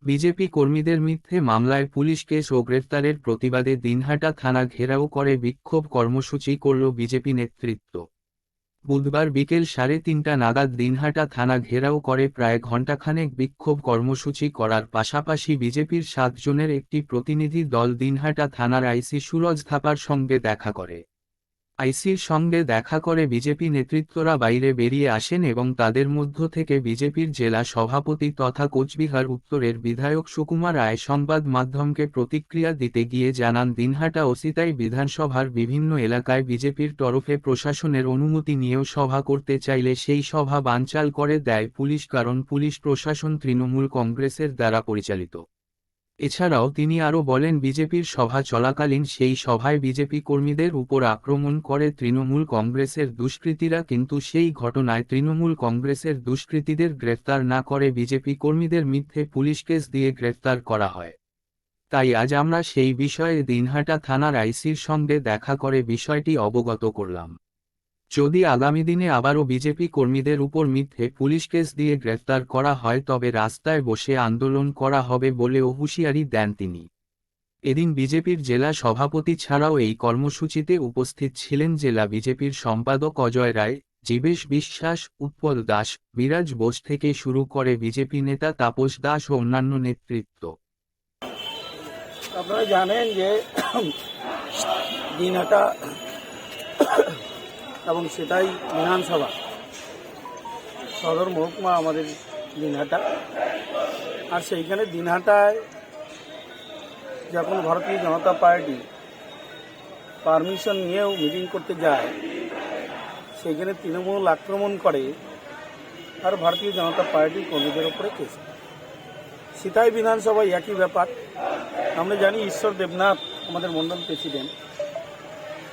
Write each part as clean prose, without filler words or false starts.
BJP কর্মীদের মিথ্যে মামলায় পুলিশ কেস ও গ্রেফতারের প্রতিবাদে দিনহাটা থানা ঘেরাও করে বিক্ষোভ কর্মসূচি করল বিজেপি নেতৃত্ব। বুধবার বিকেল 3:30 নাগাদ দিনহাটা থানা ঘেরাও করে প্রায় ঘণ্টাখানেক বিক্ষোভ কর্মসূচি করার পাশাপাশি বিজেপির 7 জনের একটি প্রতিনিধি দল দিনহাটা থানার আইসি সুরজ থাপার সঙ্গে দেখা করে। আইসির সঙ্গে দেখা করে বিজেপি নেতৃত্বরা বাইরে বেরিয়ে আসেন এবং তাদের মধ্য থেকে বিজেপির জেলা সভাপতি তথা কোচবিহার উত্তরের বিধায়ক সুকুমার রায় সংবাদ মাধ্যমকে প্রতিক্রিয়া দিতে গিয়ে জানান, দিনহাটা ও সিতাই বিধানসভার বিভিন্ন এলাকায় বিজেপির তরফে প্রশাসনের অনুমতি নিয়েও সভা করতে চাইলে সেই সভা বানচাল করে দেয় পুলিশ, কারণ পুলিশ প্রশাসন তৃণমূল কংগ্রেসের দ্বারা পরিচালিত। এছাড়াও তিনি আরও বলেন, বিজেপির সভা চলাকালীন সেই সভায় বিজেপি কর্মীদের উপর আক্রমণ করে তৃণমূল কংগ্রেসের দুষ্কৃতীরা, কিন্তু সেই ঘটনায় তৃণমূল কংগ্রেসের দুষ্কৃতীদের গ্রেফতার না করে বিজেপি কর্মীদের মিথ্যে পুলিশ কেস দিয়ে গ্রেফতার করা হয়। তাই আজ আমরা সেই বিষয়ে দিনহাটা থানার আইসির সঙ্গে দেখা করে বিষয়টি অবগত করলাম। যদি আগামী দিনে আবারও বিজেপি কর্মীদের উপর মিথ্যে পুলিশ কেস দিয়ে গ্রেফতার করা হয় তবে রাস্তায় বসে আন্দোলন করা হবে বলেও হুঁশিয়ারি দেন তিনি। এদিন বিজেপির জেলা সভাপতি ছাড়াও এই কর্মসূচিতে উপস্থিত ছিলেন জেলা বিজেপির সম্পাদক অজয় রায়, জীবেশ বিশ্বাস, উৎপল দাস, বিরাজ বোস থেকে শুরু করে বিজেপি নেতা তাপস দাস ও অন্যান্য নেতৃত্ব। আপনারা জানেন যে দিনহাটা এবং সেটাই বিধানসভা সদর মহকুমা আমাদের দিনহাটা, আর সেইখানে দিনহাটায় যখন ভারতীয় জনতা পার্টি পারমিশন নিয়েও মিটিং করতে যায় সেইখানে তৃণমূল আক্রমণ করে আর ভারতীয় জনতা পার্টির কর্মীদের ওপরে কেস। সিতাই বিধানসভায় একই ব্যাপার। আমরা জানি ঈশ্বর দেবনাথ আমাদের মণ্ডল প্রেসিডেন্ট,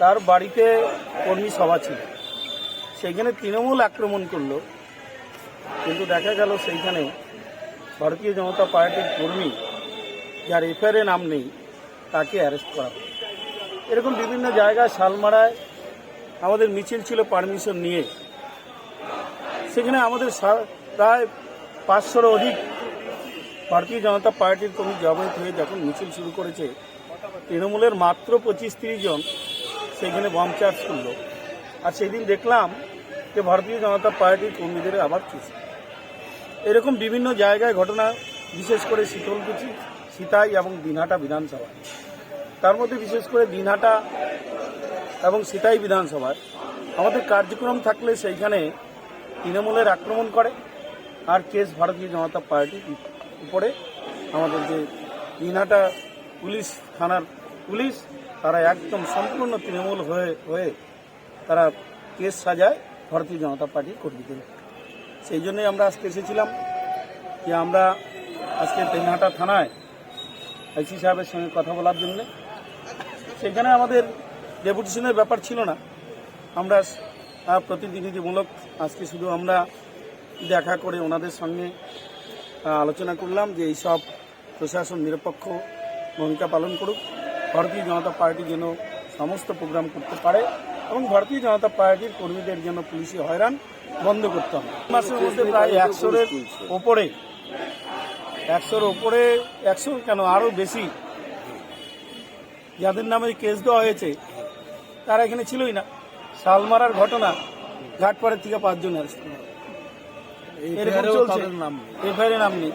তার বাড়িতে কর্মী সভা ছিল, সেইখানে তৃণমূল আক্রমণ করলো, কিন্তু দেখা গেল সেইখানে ভারতীয় জনতা পার্টির কর্মী যার এফআইআরে নাম নেই তাকে অ্যারেস্ট করা হলো। এরকম বিভিন্ন জায়গায় শালমারায় আমাদের মিছিল ছিল পারমিশন নিয়ে, সেখানে আমাদের প্রায় 500-এরও অধিক ভারতীয় জনতা পার্টির কর্মী জমায়েত হয়ে যখন মিছিল শুরু করেছে, তৃণমূলের মাত্র 25-30 জন সেখানে বম চার্জ করলো। আর সেদিন দেখলাম যে ভারতীয় জনতা পার্টির কর্মীদের আবার কিছু এরকম বিভিন্ন জায়গায় ঘটনা, বিশেষ করে শীতলকুচি, সিতাই এবং দিনহাটা বিধানসভা। তার মধ্যে বিশেষ করে দিনহাটা এবং সিতাই বিধানসভায় আমাদের কার্যক্রম থাকলে সেইখানে তৃণমূলের আক্রমণ করে আর কেস ভারতীয় জনতা পার্টির উপরে। আমাদের যে দিনহাটা পুলিশ থানার পুলিশ, তারা একদম সম্পূর্ণ তৃণমূল হয়ে তারা কেস সাজায় ভারতীয় জনতা পার্টির কর্মীদের। সেই জন্যই আমরা আজকে এসেছিলাম যে আমরা আজকে দিনহাটা থানায় আইসি সাহেবের সঙ্গে কথা বলার জন্যে। সেখানে আমাদের ডেপুটেশনের ব্যাপার ছিল না, আমরা প্রতিনিধিমূলক আজকে শুধু আমরা দেখা করে ওনাদের সঙ্গে আলোচনা করলাম যে এইসব প্রশাসন নিরপেক্ষ ভূমিকা পালন করুক, ভারতীয় জনতা পার্টি যেন সমস্ত প্রোগ্রাম করতে পারে এবং ভারতীয় জনতা পার্টির কর্মীদের যেন পুলিশি হয়রান বন্ধ করতে হবে। মাসের মধ্যে প্রায় 100-এর ওপরে 100 কেন আরও বেশি যাদের নামে কেস দেওয়া হয়েছে তারা এখানে ছিলই না। শালমারার ঘটনা, ঘাটপাড়ের থেকে 5 জন আসছে, এরকম চলছে, এফআইআর নাম নেই।